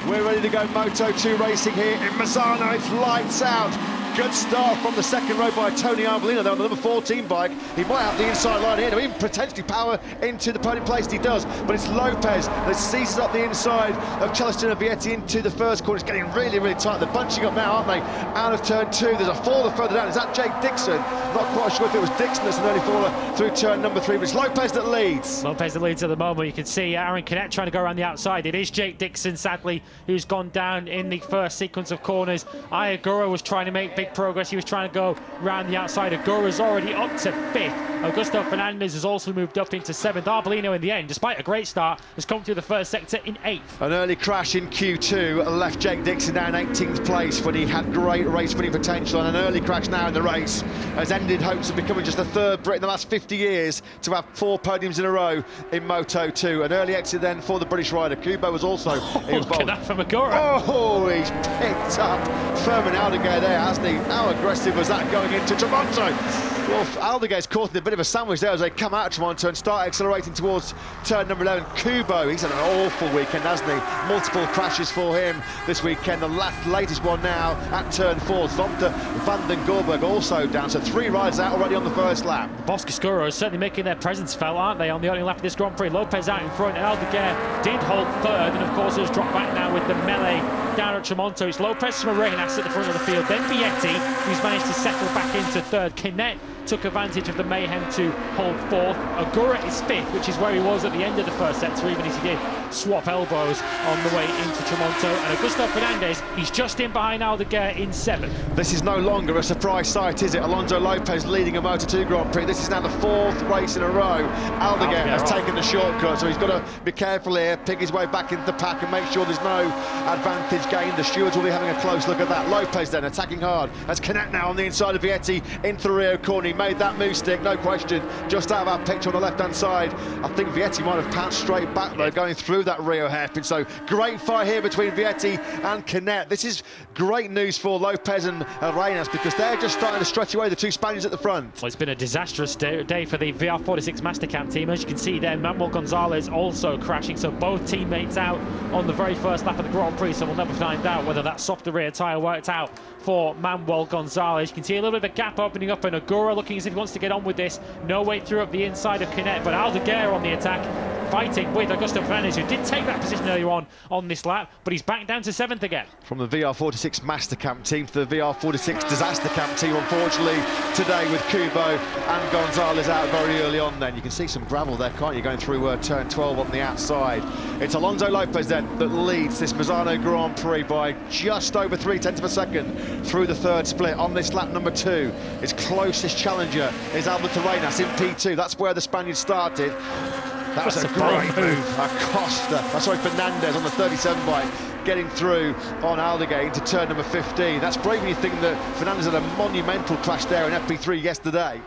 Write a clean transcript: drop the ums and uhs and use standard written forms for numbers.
We're ready to go Moto2 racing here in Misano. It's lights out. Good start from the second row by Tony Arbolino there on the number 14 bike. He might have the inside line here to even potentially power into the podium place, he does. But it's Lopez that seizes up the inside of Celestino Vietti into the first corner. It's getting really, really tight. They're bunching up now, aren't they? Out of turn two. There's a faller further down. Is that Jake Dixon? Not quite sure if it was Dixon that's an early faller through turn number three, but it's Lopez that leads. Lopez that leads at the moment. You can see Aaron Canet trying to go around the outside. It is Jake Dixon, sadly, who's gone down in the first sequence of corners. Ayagura was trying to make big progress. He was trying to go round the outside. Agura's already up to 5th. Augusto Fernandez has also moved up into 7th. Arbolino in the end, despite a great start, has come through the first sector in 8th. An early crash in Q2 left Jake Dixon down 18th place when he had great race-winning potential, and an early crash now in the race has ended hopes of becoming just the third Brit in the last 50 years to have 4 podiums in a row in Moto2. An early exit then for the British rider. Kubo was also involved. Look at that from Agura. Oh, he's picked up Fermin Aldeguer there, hasn't he? How aggressive was that going into Tremonto? Well, Aldeguer's caught in a bit of a sandwich there as they come out of Tremonto and start accelerating towards turn number 11. Kubo, he's had an awful weekend, hasn't he? Multiple crashes for him this weekend. The latest one now at turn 4. Zonta van den Gorberg also down, so 3 riders out already on the first lap. Boscoscuro is certainly making their presence felt, aren't they, on the opening lap of this Grand Prix. Lopez out in front, and Aldeguer did hold 3rd, and of course has dropped back now with the melee down at Tremonto. It's Lopez Smarenas at the front of the field, then Vietti, who's managed to settle back into 3rd. Canet took advantage of the mayhem to hold 4th. Agura is 5th, which is where he was at the end of the first sector, even as he did swap elbows on the way into Tremonto. And Augusto Fernandez, he's just in behind Aldeguer in 7th. This is no longer a surprise sight, is it? Alonso Lopez leading a Moto2 Grand Prix. This is now the 4th race in a row. Aldeguer has taken the shortcut, so he's got to be careful here, pick his way back into the pack and make sure there's no advantage gained. The stewards will be having a close look at that. Lopez then attacking hard as Canet now on the inside of Vietti into the rear corner. He made that move stick, no question, just out of our picture on the left-hand side. I think Vietti might have pounced straight back though, going through that Rio hairpin. So great fight here between Vietti and Canet. This is great news for Lopez and Arenas because they're just starting to stretch away the 2 Spaniards at the front. Well, it's been a disastrous day for the VR46 Mastercam team. As you can see there, Manuel Gonzalez also crashing, so both teammates out on the very first lap of the Grand Prix, so we'll never find out whether that softer rear tyre worked out for Manuel Gonzalez. You can see a little bit of a gap opening up, and Agura looking as if he wants to get on with this. No way through up the inside of Canet, but Aldeguer on the attack, fighting with Augusto Fernandez, who did take that position earlier on this lap, but he's back down to 7th again. From the VR46 Mastercam team to the VR46 Disaster Camp team, unfortunately, today with Kubo and Gonzalez out very early on then. You can see some gravel there, can't you, going through turn 12 on the outside. It's Alonso Lopez then that leads this Misano Grand Prix by just over 0.3 of a second through the 3rd split on this lap number 2. His closest challenger is Alberto Arenas in P2. That's where the Spaniard started. That was a great move. Fernandez on the 37 bike getting through on Aldeguer into turn number 15. That's brave when you think that Fernandez had a monumental crash there in FP3 yesterday.